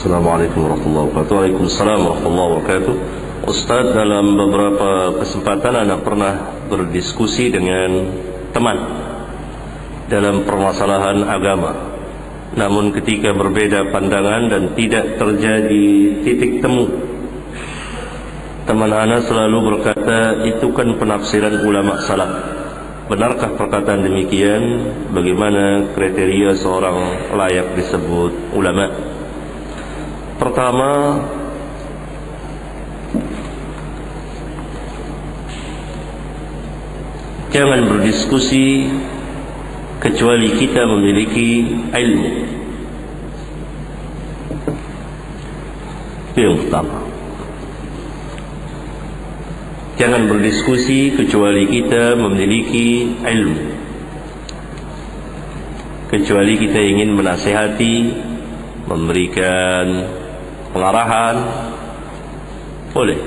Assalamualaikum warahmatullahi wabarakatuh. Waalaikumsalam warahmatullahi wabarakatuh. Ustaz, dalam beberapa kesempatan Anda pernah berdiskusi dengan teman dalam permasalahan agama. Namun ketika berbeda pandangan dan tidak terjadi titik temu, teman Anda selalu berkata, itu kan penafsiran ulama salaf. Benarkah perkataan demikian? Bagaimana kriteria seorang layak disebut ulama? Pertama, jangan berdiskusi kecuali kita memiliki ilmu. Itu yang pertama. Jangan berdiskusi kecuali kita memiliki ilmu. Kecuali kita ingin menasihati, memberikan pengarahan, boleh.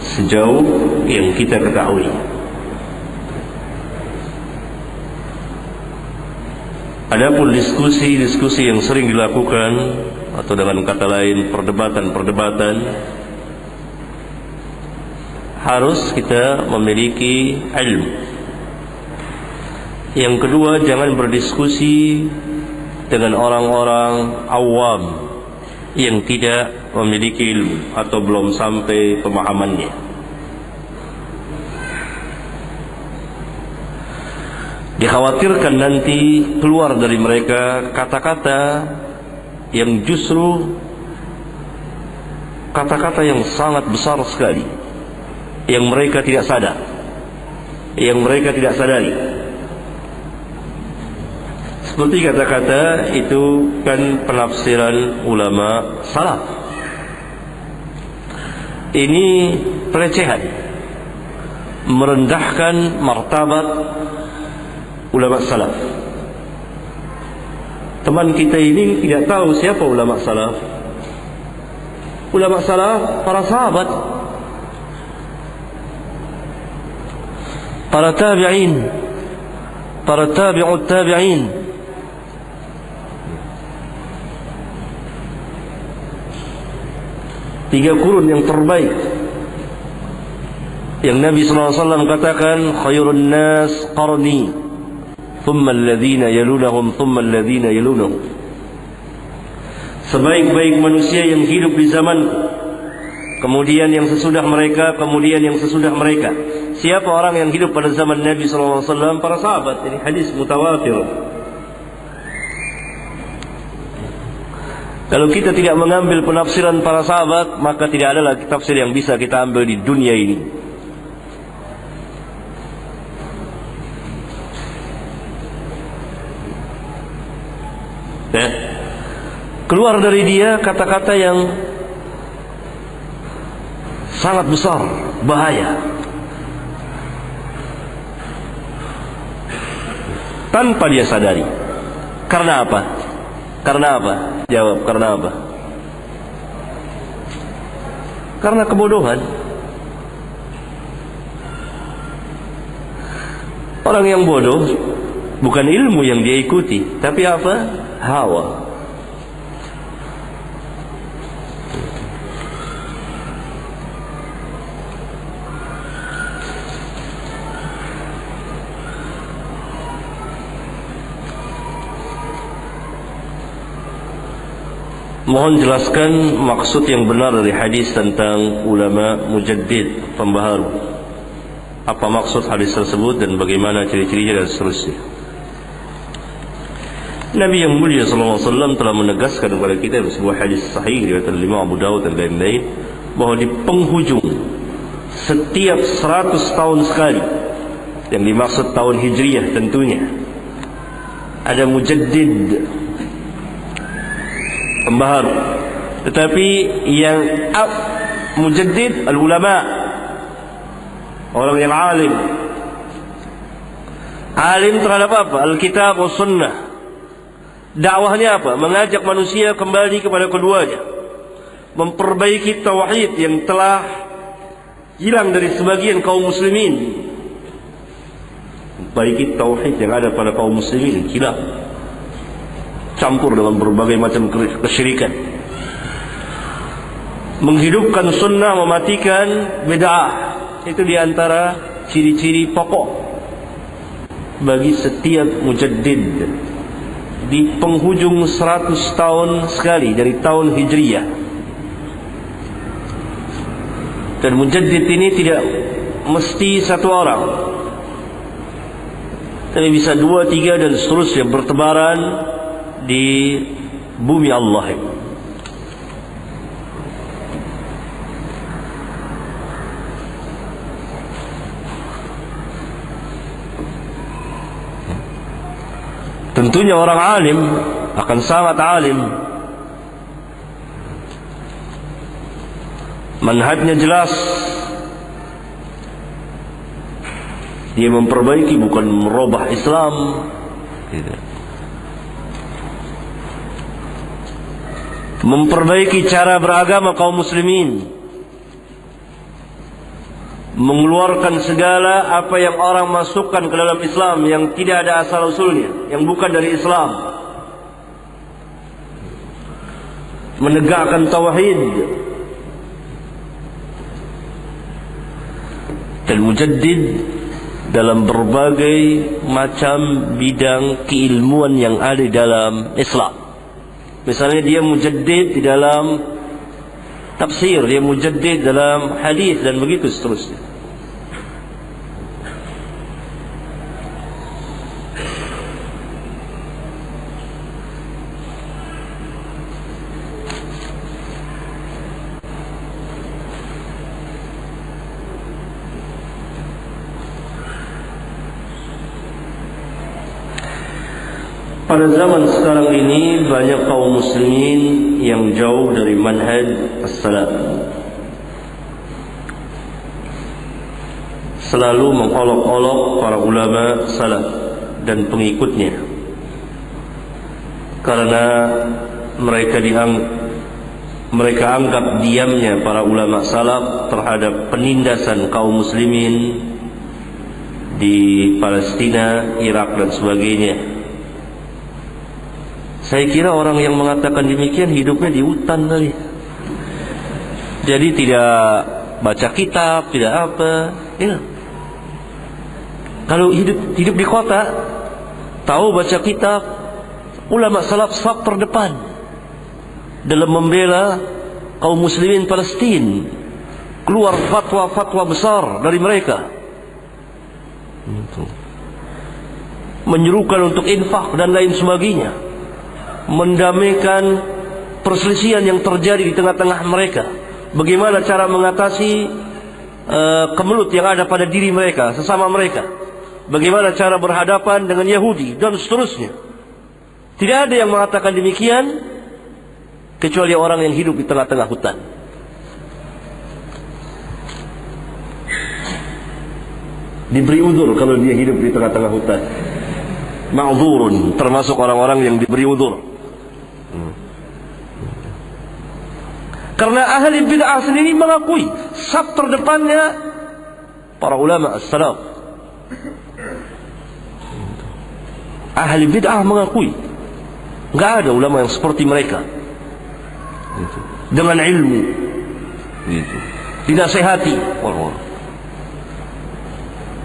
Sejauh yang kita ketahui. Adapun diskusi yang sering dilakukan, atau dengan kata lain perdebatan-perdebatan, harus kita memiliki ilmu. Yang kedua, jangan berdiskusi dengan orang-orang awam yang tidak memiliki ilmu atau belum sampai pemahamannya. Dikhawatirkan nanti keluar dari mereka kata-kata yang justru kata-kata yang sangat besar sekali, yang mereka tidak sadar, yang mereka tidak sadari. Seperti kata-kata itu kan penafsiran ulama salaf. Ini pelecehan, merendahkan martabat ulama salaf. Teman kita ini tidak tahu siapa ulama salaf. Ulama salaf para sahabat, para tabi'in, para tabi'ut tabi'in. Tiga kurun yang terbaik, yang Nabi SAW katakan, khairun nas qarni, thumma alladhina yalunahum, thumma alladhina yalunahum. Sebaik-baik manusia yang hidup di zaman, kemudian yang sesudah mereka, kemudian yang sesudah mereka. Siapa orang yang hidup pada zaman Nabi SAW? Para sahabat. Ini hadis mutawatir. Kalau kita tidak mengambil penafsiran para sahabat, maka tidak ada lagi tafsir yang bisa kita ambil di dunia ini. Keluar dari dia kata-kata yang sangat besar, bahaya, tanpa dia sadari. Karena apa? Karena apa? Jawab, karena apa? Karena kebodohan. Orang yang bodoh bukan ilmu yang dia ikuti, tapi apa? Hawa. Mohon jelaskan maksud yang benar dari hadis tentang ulama mujaddid, pembaharu. Apa maksud hadis tersebut dan bagaimana ciri-cirinya dan seterusnya. Nabi yang mulia SAW telah menegaskan kepada kita dalam sebuah hadis sahih riwayat Imam Abu Dawud dan lain-lain, bahwa di penghujung setiap 100 tahun sekali, yang dimaksud tahun hijriyah tentunya, ada mujaddid, pembaharu. Tetapi yang mujaddid al-ulama, orang yang alim. Alim terhadap apa? Alkitab wa sunnah. Dakwahnya apa? Mengajak manusia kembali kepada keduanya, memperbaiki tauhid yang telah hilang dari sebagian kaum muslimin. memperbaiki tauhid yang ada pada kaum muslimin, khilaf, campur dengan berbagai macam kesyirikan, menghidupkan sunnah, mematikan bid'ah. Itu diantara ciri-ciri pokok bagi setiap mujaddid di penghujung 100 tahun sekali dari tahun Hijriyah. Dan mujaddid ini tidak mesti satu orang, tapi bisa 2, 3 dan seterusnya bertebaran di bumi Allah. Tentunya orang alim akan sangat alim, manhajnya jelas. Dia memperbaiki, bukan merubah Islam. Memperbaiki cara beragama kaum muslimin, mengeluarkan segala apa yang orang masukkan ke dalam Islam yang tidak ada asal usulnya, yang bukan dari Islam. Menegakkan tauhid. Dan mujaddid dalam berbagai macam bidang keilmuan yang ada dalam Islam. Misalnya dia mujaddid di dalam tafsir, dia mujaddid dalam hadis, dan begitu seterusnya. Pada zaman sekarang ini banyak kaum muslimin yang jauh dari manhaj as-salaf, selalu mengolok-olok para ulama salaf dan pengikutnya, karena mereka anggap diamnya para ulama salaf terhadap penindasan kaum muslimin di Palestina, Irak dan sebagainya. Saya kira orang yang mengatakan demikian hidupnya di hutan kali. Jadi tidak baca kitab, tidak apa. Ya. Kalau hidup di kota, tahu baca kitab, ulama salaf saf terdepan dalam membela kaum muslimin Palestina. Keluar fatwa-fatwa besar dari mereka, menyerukan untuk infak dan lain sebagainya, mendamaikan perselisihan yang terjadi di tengah-tengah mereka. Bagaimana cara mengatasi kemelut yang ada pada diri mereka, sesama mereka. Bagaimana cara berhadapan dengan Yahudi dan seterusnya. Tidak ada yang mengatakan demikian kecuali orang yang hidup di tengah-tengah hutan. Diberi udzur kalau dia hidup di tengah-tengah hutan. Ma'dzurun, termasuk orang-orang yang diberi udzur. Karena ahli bid'ah sendiri mengakui saf terdepannya para ulama as-salaf. Ahli bid'ah mengakui enggak ada ulama yang seperti mereka. Dengan ilmu, dinasihati.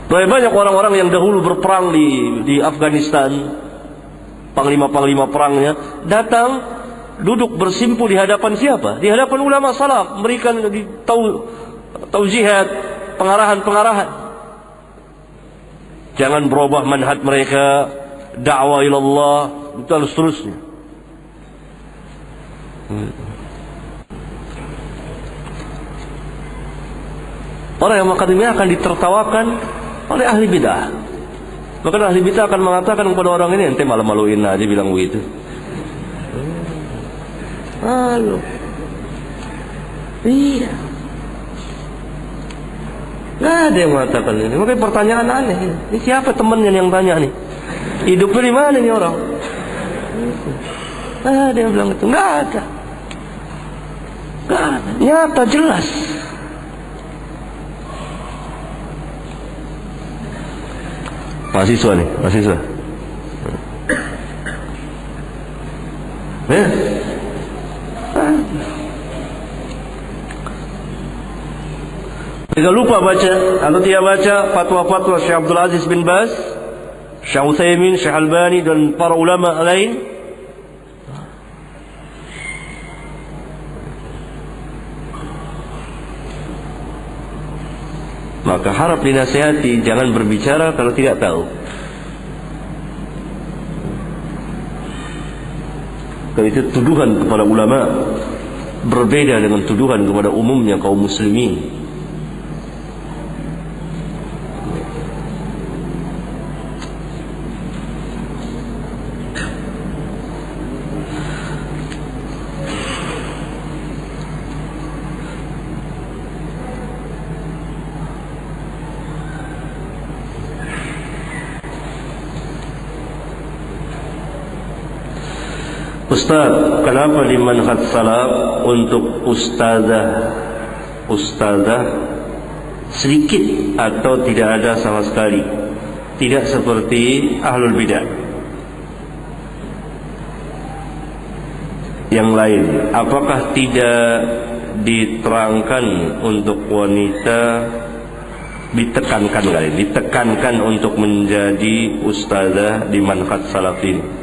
Banyak orang-orang yang dahulu berperang di Afghanistan, panglima-panglima perangnya datang duduk bersimpu di hadapan siapa? Di hadapan ulama salaf, memberikan taujihat, pengarahan-pengarahan. Jangan berubah manhaj mereka, dakwah ilallah, dan seterusnya. Orang yang mengatakan ini akan ditertawakan oleh ahli bid'ah. Bahkan ahli bid'ah akan mengatakan kepada orang ini, ente malu-maluin aja bilang begitu. Halo. Iya. Nggak ada yang mengatakan ini. Makanya pertanyaan aneh. Ini siapa temannya yang tanya nih? Hidupnya di mana nih orang? Nggak ada yang bilang itu. Nggak ada. Nggak ada. Nyata jelas. Mahasiswa nih, mahasiswa. Ya. Jika lupa baca atau tidak baca fatwa-fatwa Syekh Abdul Aziz bin Baz, Syekh Utsaimin, Syekh Albani dan para ulama lain, maka harap dinasihati, jangan berbicara kalau tidak tahu. Kalau itu tuduhan kepada ulama berbeda dengan tuduhan kepada umumnya kaum muslimin. Ustaz, kenapa di manhaj salaf untuk ustazah sedikit atau tidak ada sama sekali, tidak seperti ahlul bidah yang lain? Apakah tidak diterangkan untuk wanita ditekankan untuk menjadi ustazah di manhaj salaf ini?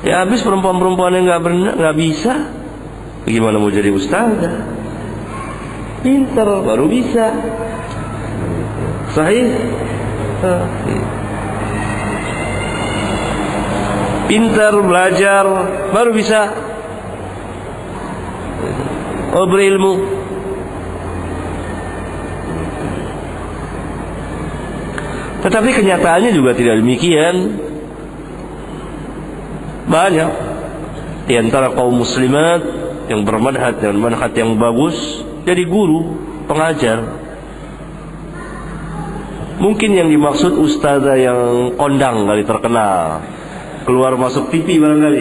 Ya habis perempuan-perempuan yang nggak bisa, bagaimana mau jadi ustazah? Pintar baru bisa. Sahih. Pintar belajar baru bisa berilmu. Tetapi kenyataannya juga tidak demikian. Banyak di antara kaum muslimat yang bermanhaj dan manhaj yang bagus jadi guru, pengajar. Mungkin yang dimaksud ustazah yang kondang kali, terkenal, keluar masuk TV barangkali.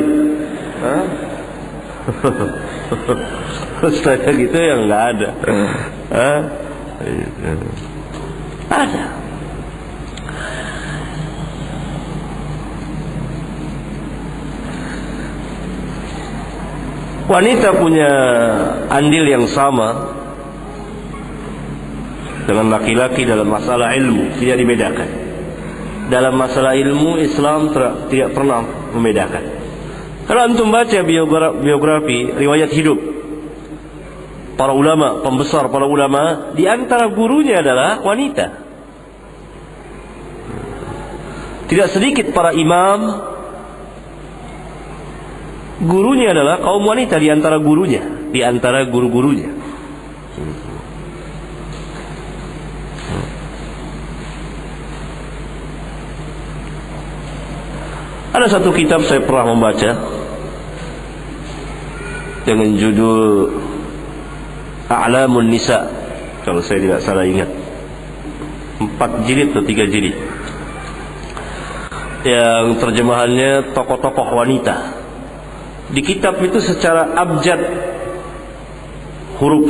Ustazah gitu yang nggak ada. Ada. Wanita punya andil yang sama dengan laki-laki dalam masalah ilmu, tidak dibedakan. Dalam masalah ilmu Islam tidak pernah membedakan. Kalau antum baca biografi riwayat hidup para ulama, pembesar para ulama, di antara gurunya adalah wanita. Tidak sedikit para imam gurunya adalah kaum wanita, di antara gurunya, di antara guru-gurunya. Ada satu kitab saya pernah membaca dengan judul A'lamun Nisa, kalau saya tidak salah ingat, 4 jilid atau 3 jilid, yang terjemahannya tokoh-tokoh wanita. Di kitab itu secara abjad huruf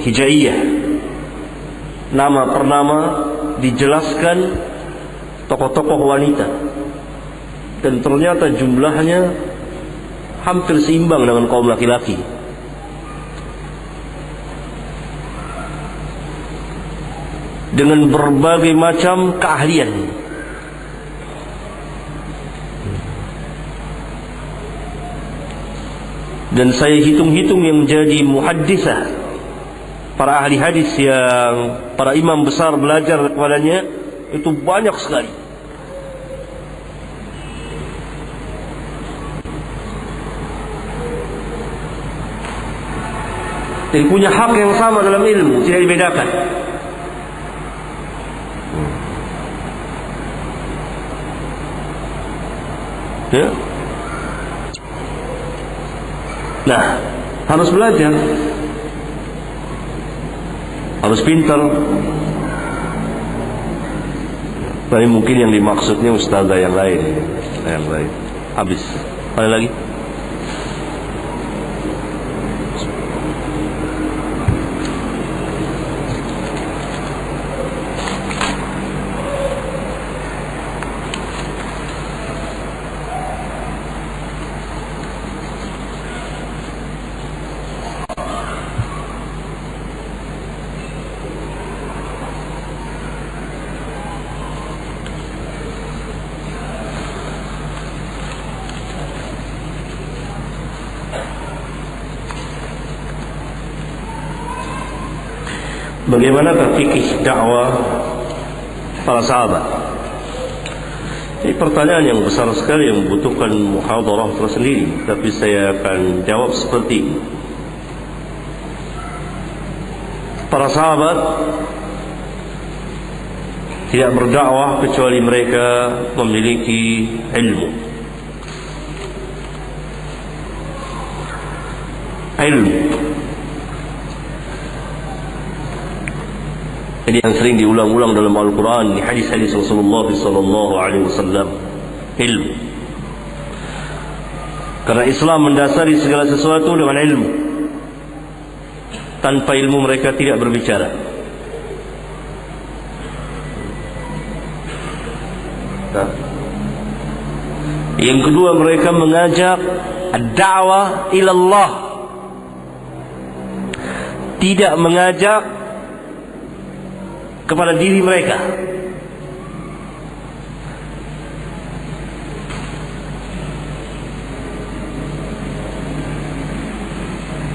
hijaiyah, nama per nama dijelaskan tokoh-tokoh wanita, dan ternyata jumlahnya hampir seimbang dengan kaum laki-laki. Dengan berbagai macam keahlian. Dan saya hitung-hitung yang menjadi muhaddisah, para ahli hadis yang para imam besar belajar kepadanya, itu banyak sekali. Jadi punya hak yang sama dalam ilmu, tidak dibedakan. Ya. Nah, harus belajar, harus pintar. Tapi mungkin yang dimaksudnya ustazah yang lain, Habis. Ada lagi? Bagaimanakah fikih dakwah para sahabat? Ini pertanyaan yang besar sekali yang membutuhkan muhadarah tersendiri, tapi saya akan jawab seperti ini. Para sahabat tidak berdakwah kecuali mereka memiliki ilmu. Ini yang sering diulang-ulang dalam Al-Quran, di hadis-hadis Rasulullah SAW. Ilmu. Karena Islam mendasari segala sesuatu dengan ilmu. Tanpa ilmu mereka tidak berbicara. Nah. Yang kedua, mereka mengajak ad-da'wah ilallah, tidak mengajak kepada diri mereka.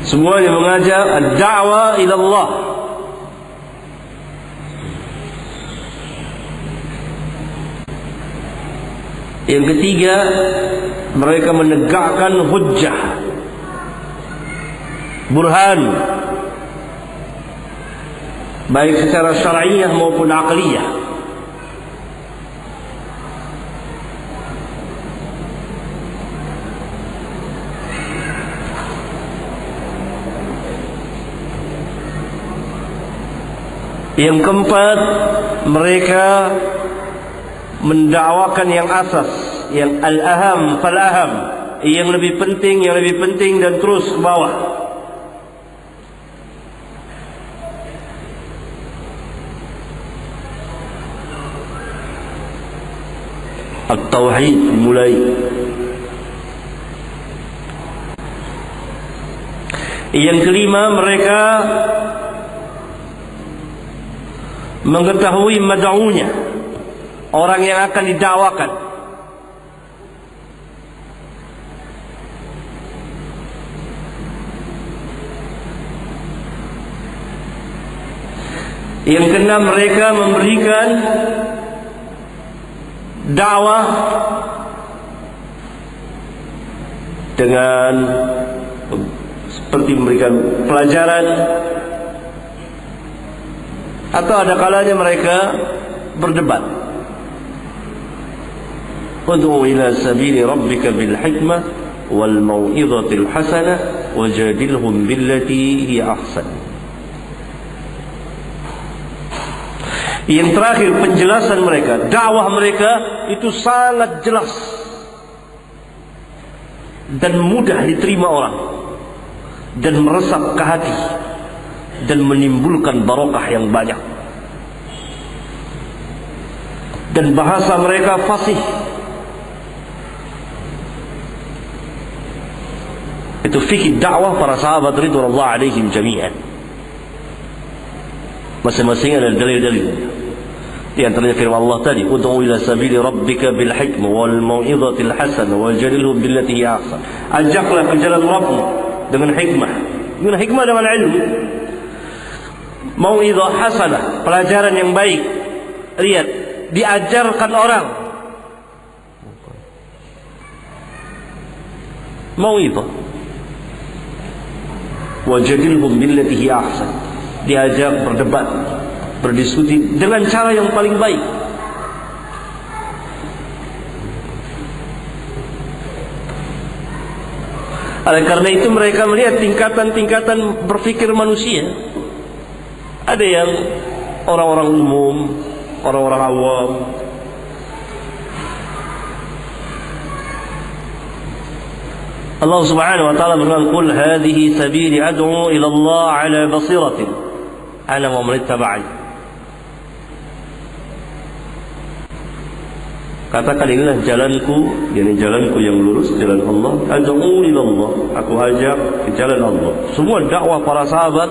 Semuanya mengajak ad-da'wah ila Allah. Yang ketiga, mereka menegakkan hujjah, burhan, baik secara syar'iyah maupun aqliyah. Yang keempat, mereka mendakwakan yang asas, yang al-aham fal-aham, yang lebih penting dan terus ke bawah. At-tauhid mulai. Yang kelima, mereka mengetahui mad'unya, orang yang akan didakwakan. Yang keenam, mereka memberikan dakwah dengan seperti memberikan pelajaran, atau ada kalanya mereka berdebat. Ud'u ila sabili rabbika bil hikmah wal mau'izatil hasanah wajadilhum billati hiya ahsan. Yang terakhir, penjelasan mereka, dakwah mereka itu sangat jelas dan mudah diterima orang, dan meresap ke hati, dan menimbulkan barokah yang banyak. Dan bahasa mereka fasih. Itu fikih dakwah para sahabat ridwanullah alaihim jami'an. Masing-masing ada dalil-dalil. Di antaranya firman Allah tadi, ud'u ila sabili rabbika bil hikmah wal mau'izatil hasanah wajadilhum billati hiya ahsan. Ajaklah ke jalan Rabbmu dengan hikmah. Dengan hikmah, dengan ilmu. Mau'izah hasanah, pelajaran yang baik. Lihat, diajarkan orang. Mau'izah. Wajadilhum billati hiya ahsan. Diajak berdebat, berdiskusi dengan cara yang paling baik. Oleh karena itu mereka melihat tingkatan-tingkatan berfikir manusia. Ada yang orang-orang umum, orang-orang awam. Allah Subhanahu wa taala berfirman, "Qul hadhihi sabili ad'u ila Allah 'ala basiratin ana wa man ittaba'ani." Katakan, inilah jalanku, yakni jalanku yang lurus, jalan Allah. Ad'u ila Allah, aku ajak ke jalan Allah. Semua dakwah para sahabat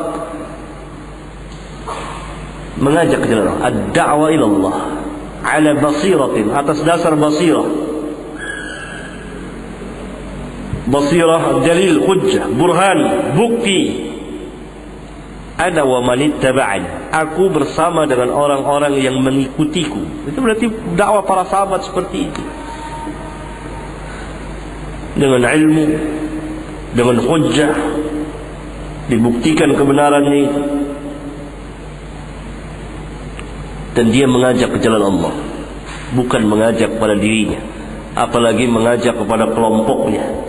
mengajak ke jalan Allah. Ad-da'wa ila Allah 'ala basiratin, atas dasar basirah. Basirah, dalil, hujjah, burhan, bukti. ana wa manittaba'ani, aku bersama dengan orang-orang yang mengikutiku. Itu berarti dakwah para sahabat seperti itu, dengan ilmu, dengan hujjah, dibuktikan kebenarannya itu, dan dia mengajak ke jalan Allah, bukan mengajak pada dirinya, apalagi mengajak kepada kelompoknya.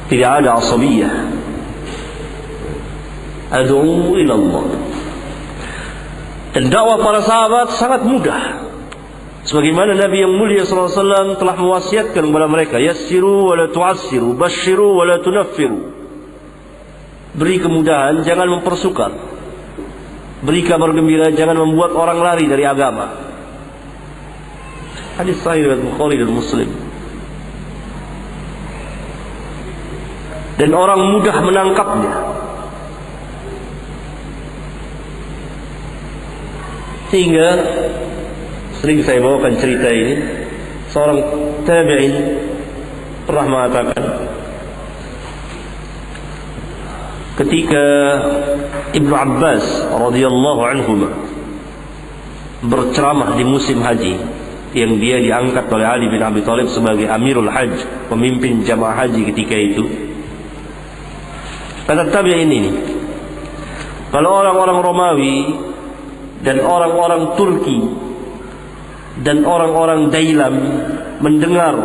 Tidak ada asabiyah. Ad'u ila Allah. Dan dakwah para sahabat sangat mudah, sebagaimana Nabi yang mulia SAW telah mewasiatkan kepada mereka, yassiru wa la tu'assiru, basyiru wa la tunaffiru. Beri kemudahan, jangan mempersukar. Beri kabar gembira, jangan membuat orang lari dari agama. Hadis sahih riwayat Bukhari dan Muslim. Dan orang mudah menangkapnya, sehingga sering saya bawakan cerita ini. Seorang tabi'in pernah mengatakan, ketika Ibnu Abbas radhiyallahu anhu berceramah di musim haji, yang dia diangkat oleh Ali bin Abi Thalib sebagai Amirul Hajj, pemimpin jamaah haji ketika itu, kata tabi'in ini, kalau orang-orang Romawi dan orang-orang Turki dan orang-orang Dailam mendengar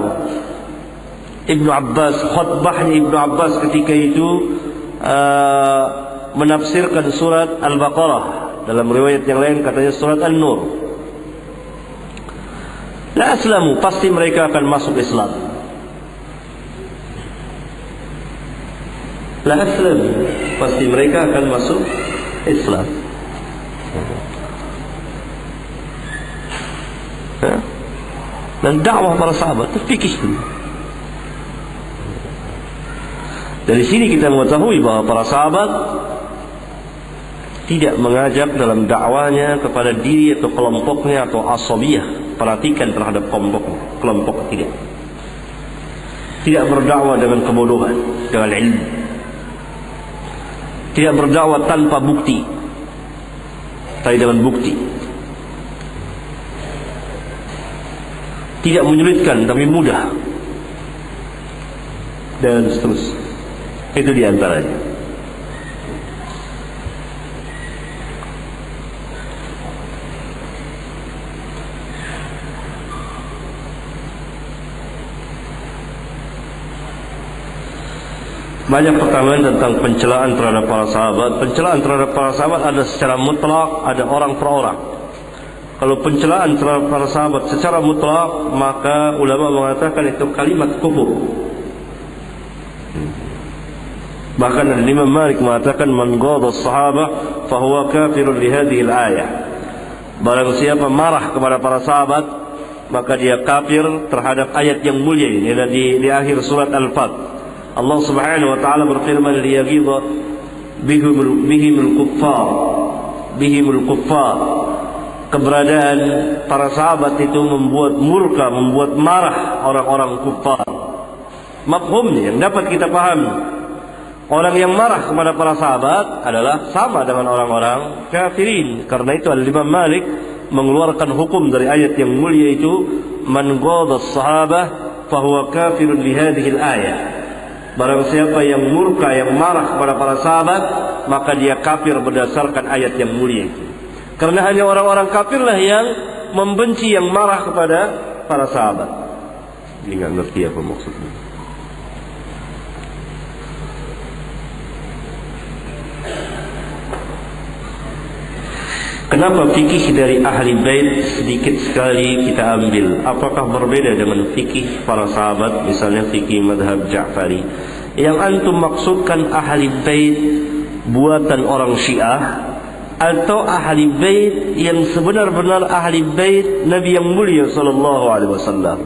Ibnu Abbas, khutbahnya Ibnu Abbas ketika itu menafsirkan surat Al-Baqarah, dalam riwayat yang lain katanya surat An-Nur, la aslamu, pasti mereka akan masuk Islam. La aslam, pasti mereka akan masuk Islam. Dan dakwah para sahabat itu fikih dulu. Dari sini kita mengetahui bahwa para sahabat tidak mengajak dalam dakwanya kepada diri atau kelompoknya atau asabiyah, perhatikan terhadap kelompok tidak. Tidak berdakwah dengan kebodohan, dengan ilmu. Tidak berdakwah tanpa bukti, tapi dengan bukti. Tidak menyulitkan tapi mudah, dan seterusnya. Itu diantaranya. Banyak pertanyaan tentang pencelaan terhadap para sahabat. Pencelaan terhadap para sahabat ada secara mutlak, ada orang per orang. Kalau pencelaan terhadap para sahabat secara mutlak, maka ulama mengatakan itu kalimat kufur. Bahkan Imam Malik mengatakan, man ghadha as-sahabah fahuwa kafirun li hadhihi al-ayah. Barang siapa marah kepada para sahabat, maka dia kafir terhadap ayat yang mulia ini. Di akhir surat Al-Fat, Allah Subhanahu wa taala berfirman, liyaghidha bihimul kuffar. Keberadaan para sahabat itu membuat murka, membuat marah orang-orang kufar. Mafhumnya yang dapat kita pahami, orang yang marah kepada para sahabat adalah sama dengan orang-orang kafirin. Karena itu Al-Imam Malik mengeluarkan hukum dari ayat yang mulia itu, man ghadha as-sahabah fahuwa kafirun li hadhihi al-ayah. Barang siapa yang murka, yang marah kepada para sahabat, maka dia kafir berdasarkan ayat yang mulia itu. Karena hanya orang-orang kafirlah yang membenci, yang marah kepada para sahabat. Ini nggak ngerti apa maksudnya. Kenapa fikih dari ahli bait sedikit sekali kita ambil? Apakah berbeda dengan fikih para sahabat, misalnya fikih madhab Ja'fari? Yang antum maksudkan ahli bait buatan orang Syiah, atau ahli bait yang sebenar-benar ahli bait Nabi yang mulia sallallahu alaihi wasallam?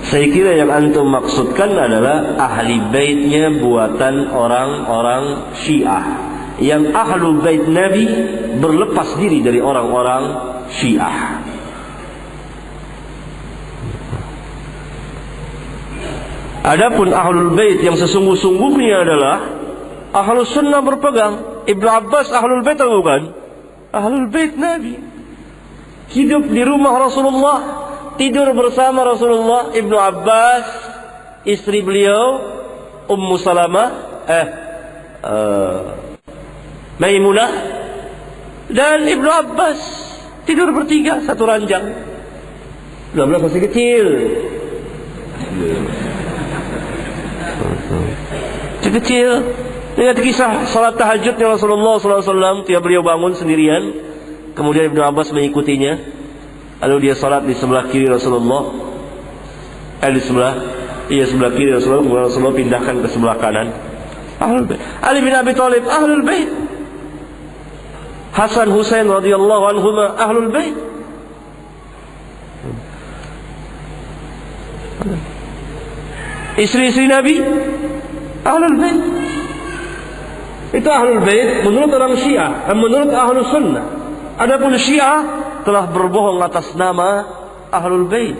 Saya kira yang antum maksudkan adalah ahli baitnya buatan orang-orang Syiah, yang ahlu bait Nabi berlepas diri dari orang-orang Syiah. Adapun ahlul bait yang sesungguh-sungguhnya adalah ahlus sunnah berpegang. Ibnu Abbas ahlul bait atau bukan? Ahlul bait Nabi. Hidup di rumah Rasulullah, tidur bersama Rasulullah. Ibnu Abbas, istri beliau Ummu Salamah, Maimunah, dan Ibnu Abbas tidur bertiga satu ranjang. Ibnu Abbas masih kecil. Kecil. Ingat kisah salat tahajudnya Rasulullah SAW. Tiap beliau bangun sendirian, kemudian Ibnu Abbas mengikutinya. Lalu dia salat di sebelah kiri Rasulullah, di sebelah kiri Rasulullah. Kemudian Rasulullah pindahkan ke sebelah kanan. Ahlul Bait. Ali bin Abi Thalib Ahlul Bait. Hasan Husain radhiyallahu anhuma Ahlul Bait. Istri-istri Nabi Ahlul Bait. Itu Ahlul Bait menurut orang Syiah, menurut Ahlus Sunnah. Adapun Syiah telah berbohong atas nama Ahlul Bait.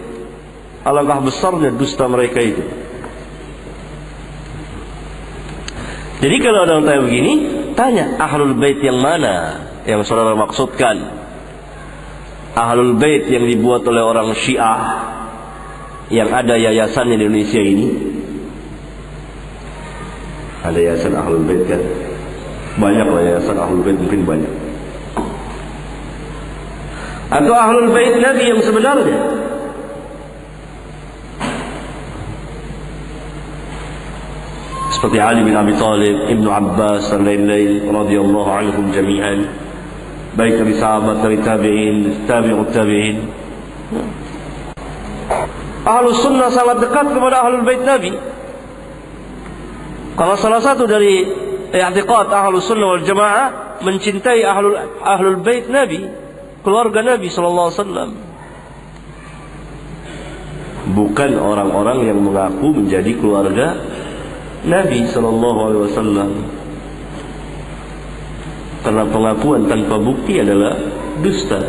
Alangkah besarnya dusta mereka itu. Jadi kalau ada orang tanya begini, tanya Ahlul Bait yang mana yang saudara maksudkan? Ahlul Bait yang dibuat oleh orang Syiah yang ada yayasannya di Indonesia ini. Ada yayasan Ahlul Bait kan? Banyak lah yayasan Ahlul Bait, mungkin banyak. Atau Ahlul Bait Nabi yang sebenarnya? Seperti Ali bin Abi Thalib, Ibnu Abbas dan lain-lain radhiyallahu anhum jami'an. Baik dari sahabat, dari tabi'in, tabi'ut tabi'in. Ahlus Sunnah sangat dekat kepada Ahlul Bait Nabi. Kalau salah satu dari i'tiqad Ahlus Sunnah wal Jamaah mencintai Ahlul Bait Nabi, keluarga Nabi sallallahu alaihi wasallam. Bukan orang-orang yang mengaku menjadi keluarga Nabi sallallahu alaihi wasallam. Karena pengakuan tanpa bukti adalah dusta.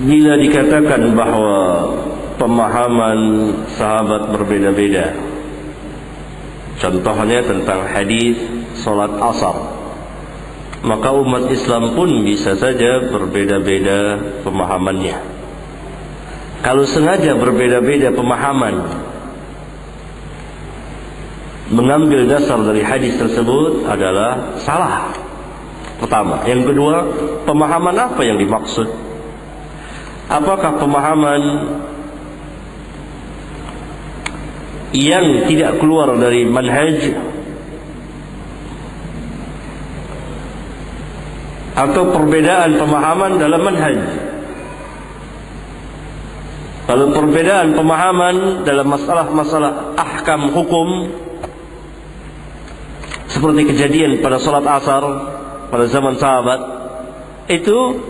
Bila dikatakan bahwa pemahaman sahabat berbeda-beda, contohnya tentang hadis salat asar, maka umat Islam pun bisa saja berbeda-beda pemahamannya. Kalau sengaja berbeda-beda pemahaman, mengambil dasar dari hadis tersebut adalah salah. Pertama. Yang kedua, pemahaman apa yang dimaksud? Apakah pemahaman yang tidak keluar dari manhaj, atau perbedaan pemahaman dalam manhaj? Kalau perbedaan pemahaman dalam masalah-masalah ahkam hukum, seperti kejadian pada salat asar pada zaman sahabat, itu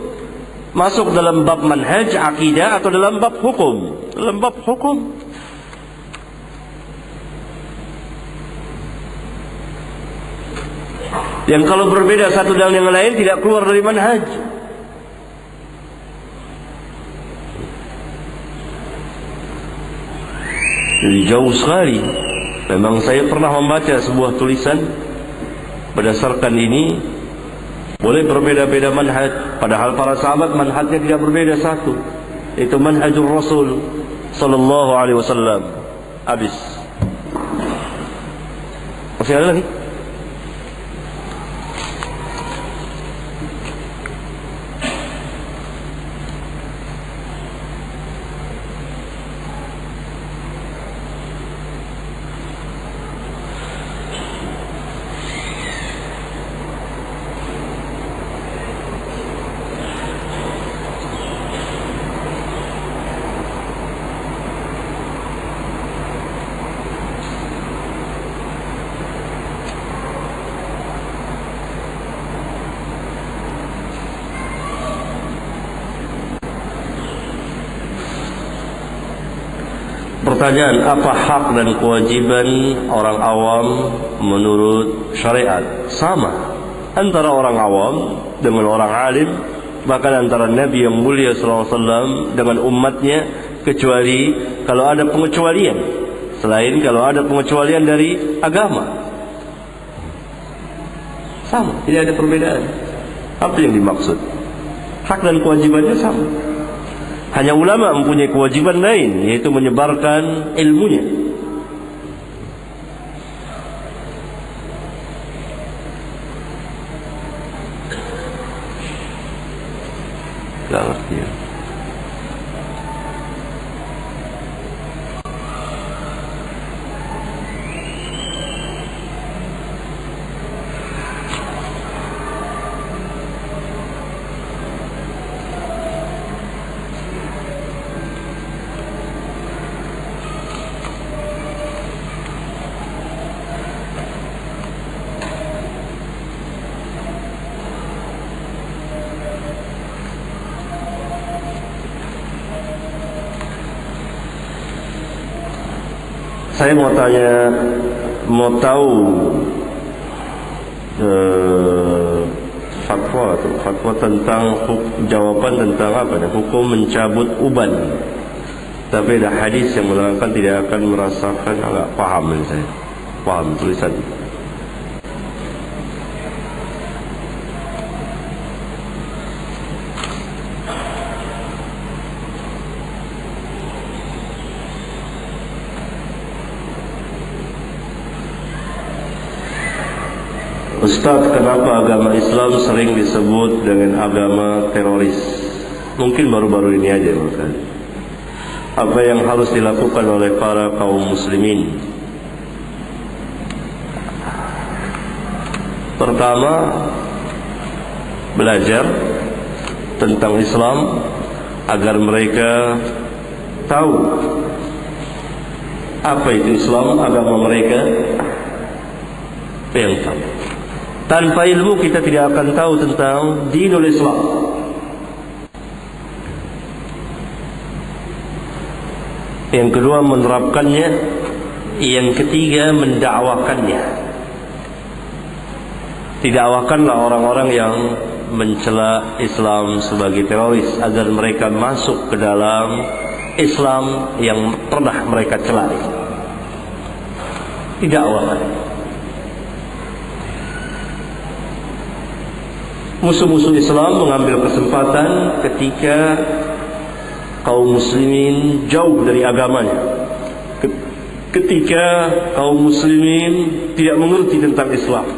masuk dalam bab manhaj akidah atau dalam bab hukum? Dalam bab hukum. Yang kalau berbeda satu dengan yang lain tidak keluar dari manhaj. Jadi jauh sekali. Memang saya pernah membaca sebuah tulisan berdasarkan ini. Boleh berbeda-beda manhaj, padahal para sahabat manhajnya tidak berbeda satu. Itu manhajul Rasul sallallahu alaihi wasallam. Habis. Masih ada lagi? Pertanyaan, apa hak dan kewajiban orang awam menurut syariat? Sama antara orang awam dengan orang alim, bahkan antara Nabi yang mulia SAW dengan umatnya, kecuali kalau ada pengecualian. Selain kalau ada pengecualian dari agama, sama, tidak ada perbedaan. Apa yang dimaksud? Hak dan kewajibannya sama. Hanya ulama mempunyai kewajiban lain, yaitu menyebarkan ilmunya. Tidak ngerti ya. Saya mau tanya, mau tahu fatwa tentang jawaban tentang apa? Hukum mencabut uban. Tapi ada hadis yang menerangkan tidak akan merasakan. Agak paham saya. Paham tulisan. Ustaz, kenapa agama Islam sering disebut dengan agama teroris? Mungkin baru-baru ini aja bukan? Apa yang harus dilakukan oleh para kaum muslimin? Pertama, belajar tentang Islam agar mereka tahu apa itu Islam, agama mereka. Yang tahu. Tanpa ilmu kita tidak akan tahu tentang dinul Islam. Yang kedua, menerapkannya. Yang ketiga, mendakwakannya. Didakwakanlah orang-orang yang mencela Islam sebagai teroris agar mereka masuk ke dalam Islam yang pernah mereka celai. Didakwakan. Musuh-musuh Islam mengambil kesempatan ketika kaum muslimin jauh dari agamanya, ketika kaum muslimin tidak mengerti tentang Islam,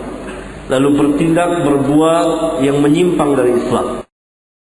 lalu bertindak berbuat yang menyimpang dari Islam.